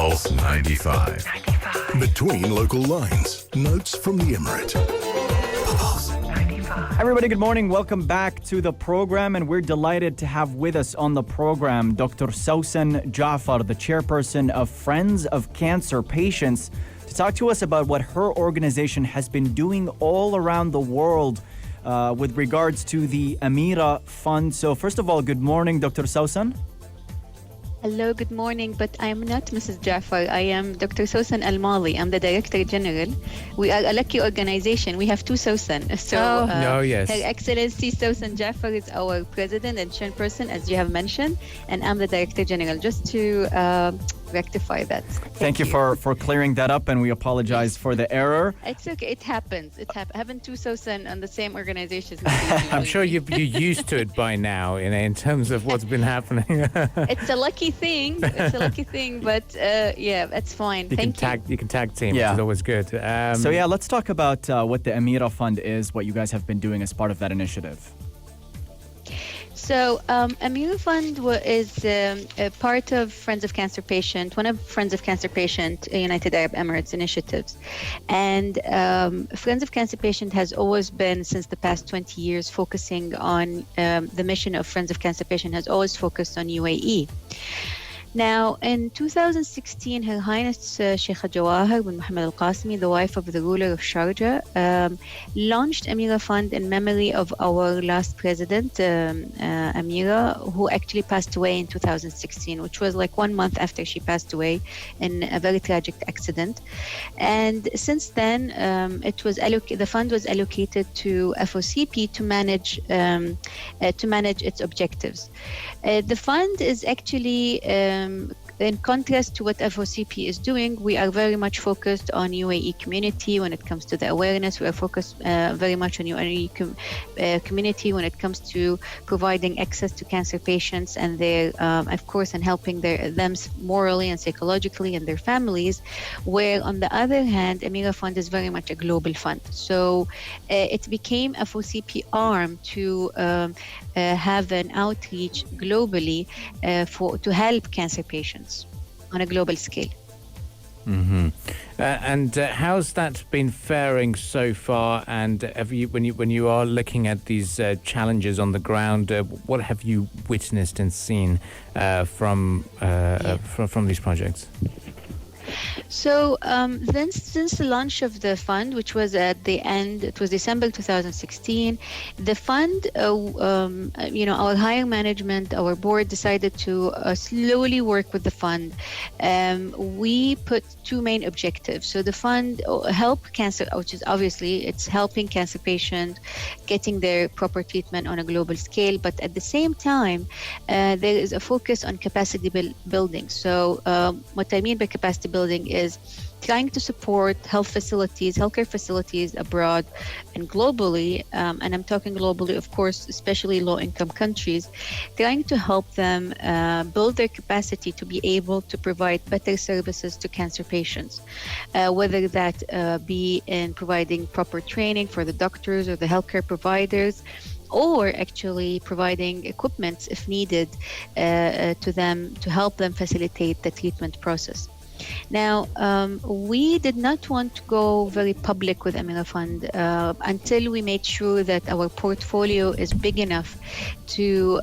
Pulse 95. Between local lines. Notes from the Emirate. Pulse 95. Everybody, good morning. Welcome back to the program, and we're delighted to have with us on the program Dr. Sawsan Jafar, the chairperson of Friends of Cancer Patients, to talk to us about what her organization has been doing all around the world with regards to the Amira Fund. So first of all, good morning, Dr. Sawsan. Hello, good morning, but I'm not Mrs. Jafar. I am Dr. Sawsan Al-Mali. I'm the Director General. We are a lucky organization. We have two Sawsan. So, yes. Her Excellency Sawsan Jafar is our President and Chairperson, as you have mentioned, and I'm the Director General, just to rectify that. Thank you for clearing that up, and we apologize for the error. It's okay. It happens. Having two Sawsan on the same organization. I'm sure you're used to it by now, in terms of what's been happening. It's a lucky thing. It's a lucky thing, but yeah, that's fine. You Thank you. You can tag team, Yeah. which is always good. So yeah, let's talk about what the Amira Fund is, what you guys have been doing as part of that initiative. So, Amira Fund is a part of Friends of Cancer Patient, one of Friends of Cancer Patient United Arab Emirates initiatives. And Friends of Cancer Patient has always been, since the past 20 years, focusing on the mission of Friends of Cancer Patient has always focused on UAE. Now, in 2016, Her Highness Sheikha Jawahar bin Mohammed Al Qasimi, the wife of the ruler of Sharjah, launched Amira Fund in memory of our last president, Amira, who actually passed away in 2016, which was like 1 month after she passed away in a very tragic accident. And since then, the fund was allocated to FOCP to manage its objectives. The fund is actually in contrast to what FOCP is doing, we are very much focused on UAE community when it comes to the awareness. We are focused very much on UAE community when it comes to providing access to cancer patients and their, of course, and helping them morally and psychologically and their families. Where on the other hand, Amira Fund is very much a global fund. So it became a FOCP arm to have an outreach globally to help cancer patients on a global scale. Mm-hmm. And how's that been faring so far? And when you are looking at these challenges on the ground, what have you witnessed and seen from these projects? So then, since the launch of the fund, which was at the end, it was December 2016, the fund, our higher management, our board decided to slowly work with the fund. We put two main objectives. So the fund help cancer, which is obviously it's helping cancer patients getting their proper treatment on a global scale, but at the same time, there is a focus on capacity building. So what I mean by capacity building is trying to support healthcare facilities abroad and globally, and I'm talking globally, of course, especially low-income countries, trying to help them build their capacity to be able to provide better services to cancer patients, whether that be in providing proper training for the doctors or the healthcare providers, or actually providing equipment if needed to them to help them facilitate the treatment process. Now, we did not want to go very public with Amira Fund until we made sure that our portfolio is big enough to,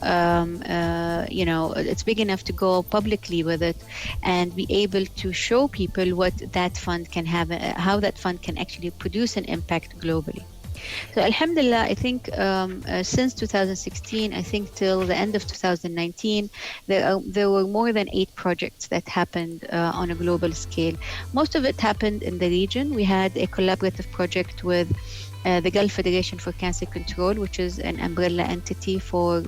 it's big enough to go publicly with it and be able to show people what that fund can have, how that fund can actually produce an impact globally. So Alhamdulillah, I think since 2016, I think till the end of 2019, there were more than 8 projects that happened on a global scale. Most of it happened in the region. We had a collaborative project with the Gulf Federation for Cancer Control, which is an umbrella entity for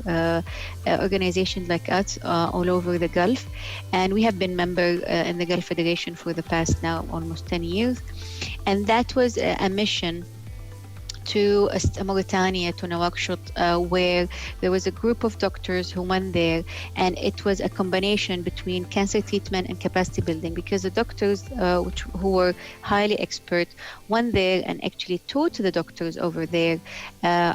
organizations like us all over the Gulf. And we have been member in the Gulf Federation for the past now almost 10 years. And that was a mission to Mauritania, to Nouakchott, where there was a group of doctors who went there, and it was a combination between cancer treatment and capacity building, because the doctors who were highly expert went there and actually taught the doctors over there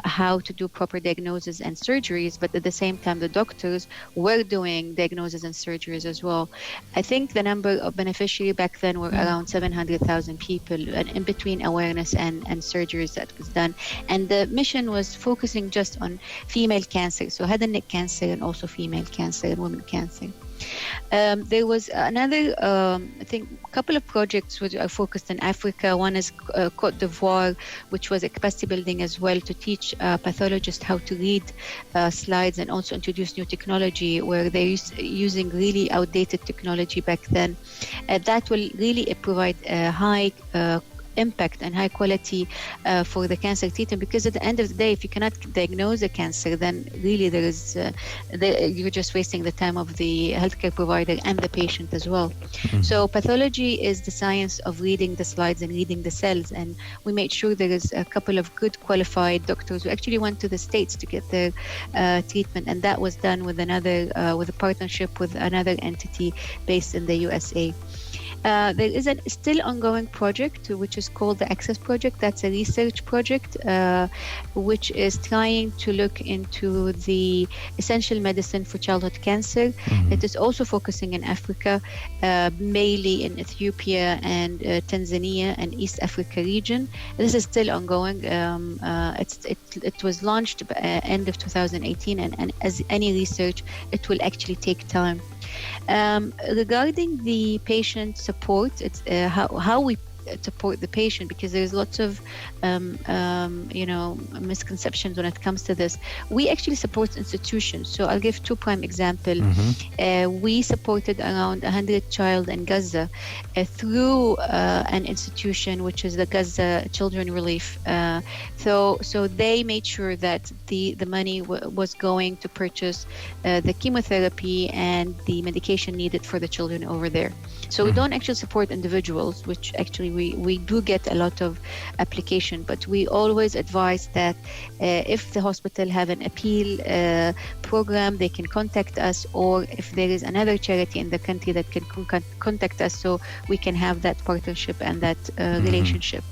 how to do proper diagnosis and surgeries, but at the same time the doctors were doing diagnosis and surgeries as well. I think the number of beneficiaries back then were around 700,000 people, and in between awareness and surgeries that was done. And the mission was focusing just on female cancer, so head and neck cancer and also female cancer and women cancer. There was another, I think, a couple of projects which are focused in Africa. One is Côte d'Ivoire, which was a capacity building as well to teach pathologists how to read slides, and also introduce new technology where they're using really outdated technology back then. That will really provide high impact and high quality for the cancer treatment, because at the end of the day, if you cannot diagnose a cancer, then really you're just wasting the time of the healthcare provider and the patient as well. So pathology is the science of reading the slides and reading the cells, and we made sure there is a couple of good qualified doctors who actually went to the States to get their treatment, and that was done with with a partnership with another entity based in the USA. There is a still ongoing project which is called the Access Project. That's a research project which is trying to look into the essential medicine for childhood cancer. It is also focusing in Africa, mainly in Ethiopia and Tanzania and East Africa region. This is still ongoing. It was launched end of 2018, and as any research, it will actually take time. Regarding the patient support, it's how we support the patient, because there's lots of misconceptions when it comes to this. We actually support institutions. So I'll give two prime examples. We supported around 100 child in Gaza through an institution which is the Gaza Children Relief. So they made sure that the money was going to purchase the chemotherapy and the medication needed for the children over there. So we don't actually support individuals, which actually we do get a lot of application, but we always advise that if the hospital have an appeal program, they can contact us, or if there is another charity in the country that can contact us, so we can have that partnership and that relationship.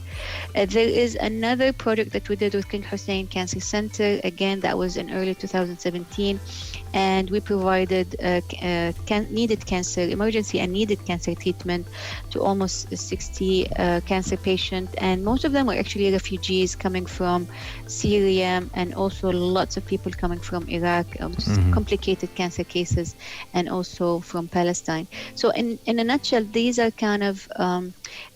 There is another project that we did with King Hussein Cancer Center. Again, that was in early 2017, and we provided emergency and needed cancer treatment to almost 60 cancer patients, and most of them were actually refugees coming from Syria, and also lots of people coming from Iraq, complicated cancer cases, and also from Palestine. So in a nutshell, these are kind of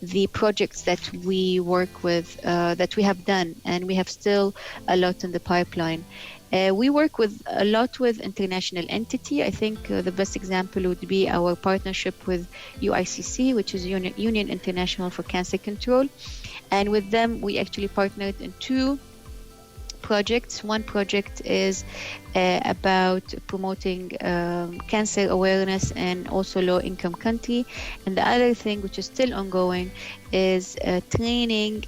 the projects that we work with, that we have done, and we have still a lot in the pipeline. We work a lot with international entity. I think the best example would be our partnership with UICC, which is Union International for Cancer Control. And with them, we actually partnered in two projects. One project is about promoting cancer awareness and also low-income country. And the other thing, which is still ongoing, is training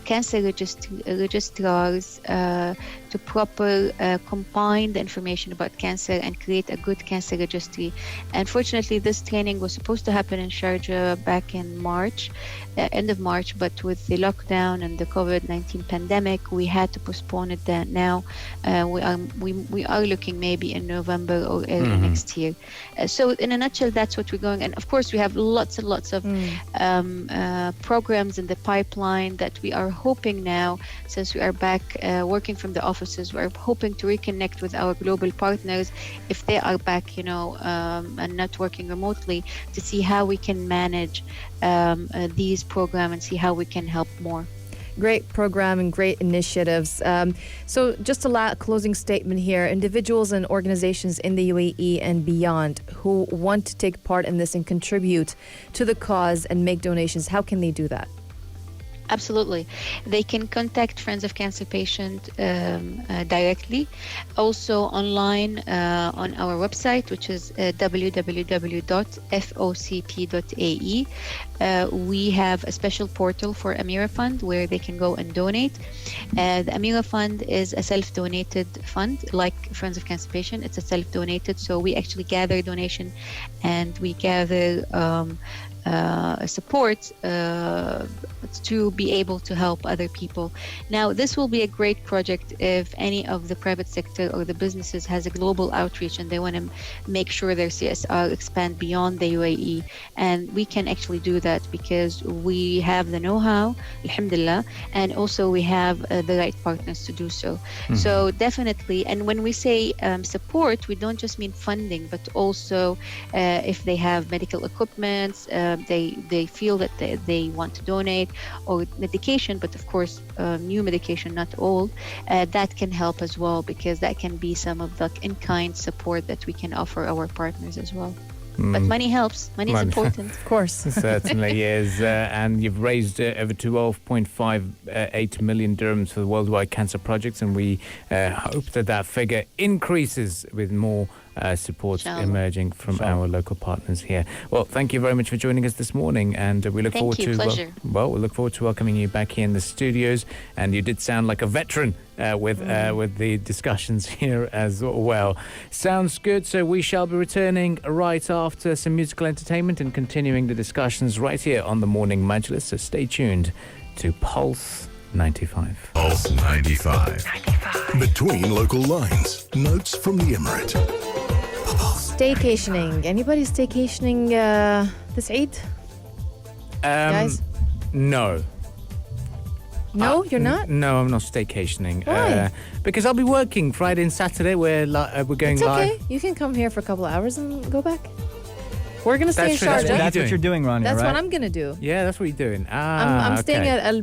cancer registrars to proper combine the information about cancer and create a good cancer registry. Unfortunately, this training was supposed to happen in Sharjah back in March, end of March, but with the lockdown and the COVID-19 pandemic, we had to postpone it now. We are looking maybe in November or early next year. So in a nutshell, that's what we're going. And of course, we have lots and lots of programs in the pipeline that we are hoping now, since we are back working from the offices, we're hoping to reconnect with our global partners if they are back, and not working remotely, to see how we can manage these programs and see how we can help more. Great program and great initiatives. So just a closing statement here. Individuals and organizations in the UAE and beyond who want to take part in this and contribute to the cause and make donations, how can they do that? Absolutely. They can contact Friends of Cancer Patient directly. Also online on our website, which is www.focp.ae. We have a special portal for Amira Fund where they can go and donate. The Amira Fund is a self-donated fund, like Friends of Cancer Patient. It's a self-donated, so we actually gather donation and we gather support to be able to help other people. Now, this will be a great project if any of the private sector or the businesses has a global outreach and they want to make sure their CSR expand beyond the UAE. And we can actually do that because we have the know-how, alhamdulillah, and also we have the right partners to do so. So definitely, and when we say support, we don't just mean funding, but also if they have medical equipment, they feel that they want to donate, or medication, but of course new medication, not old, that can help as well, because that can be some of the in-kind support that we can offer our partners as well. But money helps. Money is important. Of course. Certainly is. And you've raised over 12.58 million dirhams for the Worldwide Cancer Projects, and we hope that figure increases with more support Inshallah. emerging from our local partners here. Well, thank you very much for joining us this morning, and we look forward to pleasure. we look forward to welcoming you back here in the studios. And you did sound like a veteran with the discussions here as well. Sounds good. So we shall be returning right after some musical entertainment and continuing the discussions right here on the Morning Majlis. So stay tuned to Pulse 95. Pulse 95. Between local lines. Notes from the Emirate. Staycationing. Anybody staycationing this Eid? Guys? No. No, you're not? No, I'm not staycationing. Why? Because I'll be working Friday and Saturday. We're going It's live. okay. You can come here for a couple of hours and go back. We're going to stay That's in true. Sharjah. That's what you're doing, Rania, That's right? what I'm going to do. Yeah, that's what you're doing. I'm staying okay. at Al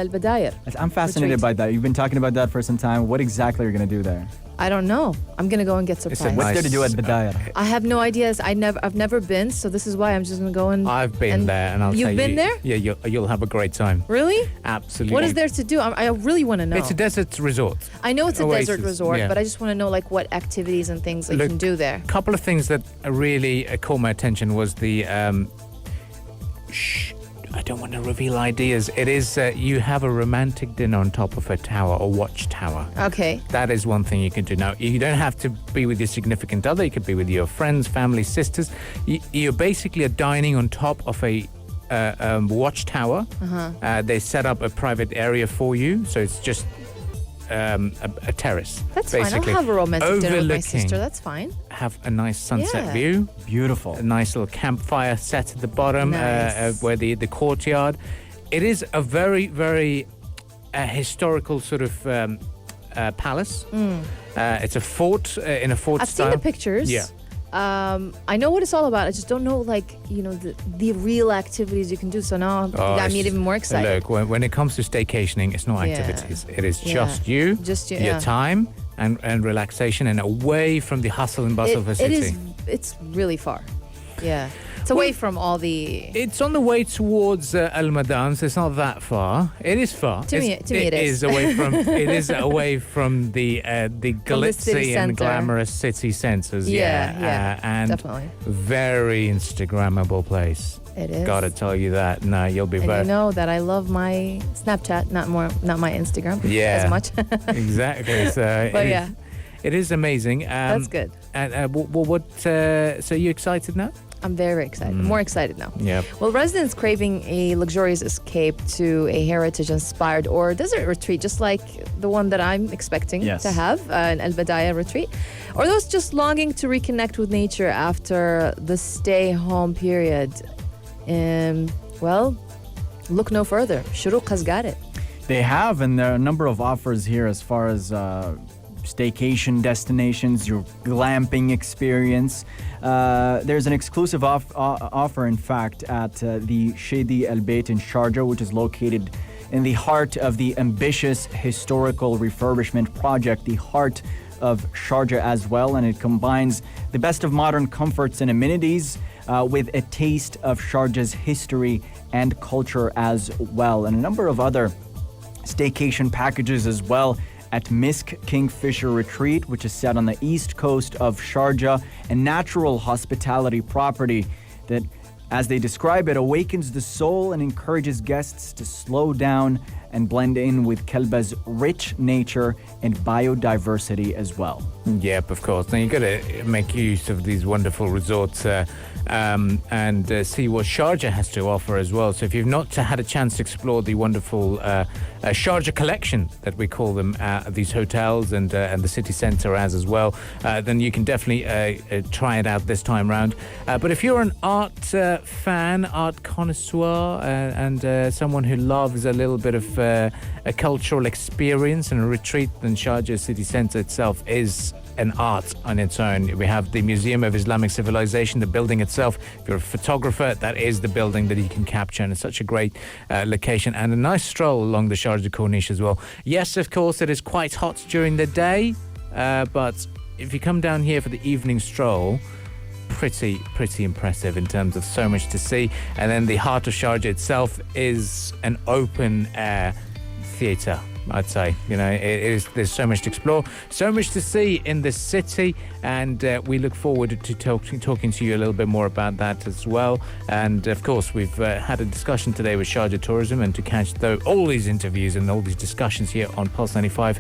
Badair. I'm fascinated Retreat. by that. You've been talking about that for some time. What exactly are you going to do there? I don't know. I'm going to go and get a surprised. What's nice- there to do at Badair? I have no ideas. I've never been, so this is why I'm just going to go and... I've been and there, and I'll You've tell been you. there? Yeah, you'll have a great time. Really? Absolutely. What is there to do? I really want to know. It's a desert resort. I know it's a Oasis, desert resort, yeah. but I just want to know like what activities and things that you Look, can do there. A couple of things that really caught my attention was the I don't want to reveal ideas. It is you have a romantic dinner on top of a tower or watchtower. Okay. That is one thing you can do. Now, you don't have to be with your significant other. You could be with your friends, family, sisters. You're basically dining on top of a watchtower. They set up a private area for you, so it's just a terrace. That's basically. fine. I'll have a romantic dinner with my Overlooking. sister. That's fine. Have a nice sunset Yeah. view. Beautiful. A nice little campfire set at the bottom, Nice. where the courtyard. It is a very, very historical sort of palace. It's a fort in a fort I've style. seen the pictures. Yeah. I know what it's all about. I just don't know, like, the real activities you can do. So now you got me it's- even more excited. Look, when it comes to staycationing, it's not Yeah. activities. It is Yeah. just you, Just you, your yeah. time, and relaxation, and away from the hustle and bustle of a city. It's really far. Yeah. It's away from all the... It's on the way towards Al Madan, so it's not that far. It is far. To me it is. away from. It is away from the glitzy city and centre. glamorous city centres. Yeah, and definitely. very Instagrammable place. It is. Gotta tell you that. No, you'll be And very you know that I love my Snapchat, not my Instagram Yeah. as much. exactly. So But it is- yeah. it is amazing. That's good. And what? So you excited now? I'm very excited. More excited now. Yeah. Well, residents craving a luxurious escape to a heritage-inspired or desert retreat, just like the one that I'm expecting Yes. to have, an Al Badaya retreat, or those just longing to reconnect with nature after the stay-home period. Well, look no further. Shuruq has got it. They have, and there are a number of offers here as far as staycation destinations, your glamping experience. There's an exclusive offer, in fact, at the Shadi Al Bayt in Sharjah, which is located in the heart of the ambitious historical refurbishment project, the heart of Sharjah as well, and it combines the best of modern comforts and amenities with a taste of Sharjah's history and culture as well, and a number of other staycation packages as well at Misk Kingfisher Retreat, which is set on the east coast of Sharjah, a natural hospitality property that, as they describe it, awakens the soul and encourages guests to slow down and blend in with Kelba's rich nature and biodiversity as well. Yep, of course. Now you've got to make use of these wonderful resorts and see what Sharjah has to offer as well. So if you've not had a chance to explore the wonderful Sharjah collection that we call them, these hotels and the city centre as well, then you can definitely try it out this time round. But if you're an art fan, art connoisseur, and someone who loves a little bit of a cultural experience and a retreat, then Sharjah city centre itself is an art on its own. We have the Museum of Islamic Civilization, the building itself. If you're a photographer, that is the building that you can capture, and it's such a great location and a nice stroll along the Sharjah Corniche as well. Yes, of course, it is quite hot during the day, but if you come down here for the evening stroll, pretty impressive in terms of so much to see. And then the heart of Sharjah itself is an open air theatre, I'd say. You know, there's so much to explore, so much to see in this city, and we look forward to talking to you a little bit more about that as well. And of course, we've had a discussion today with Sharjah Tourism, and to catch all these interviews and all these discussions here on Pulse 95,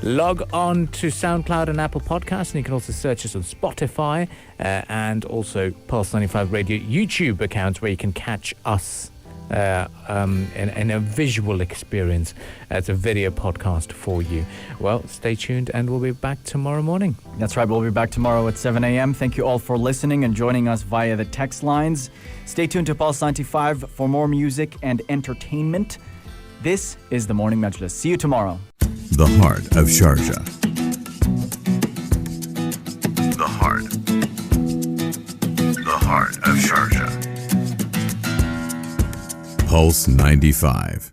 log on to SoundCloud and Apple Podcasts, and you can also search us on Spotify and also Pulse 95 Radio YouTube accounts, where you can catch us in a visual experience as a video podcast for you. Well, stay tuned, and we'll be back tomorrow morning. That's right, we'll be back tomorrow at 7 a.m. Thank you all for listening and joining us via the text lines. Stay tuned to Pulse 95 for more music and entertainment. This is the Morning Majlis. See you tomorrow. The heart of Sharjah. The heart. The heart of Sharjah. Pulse 95.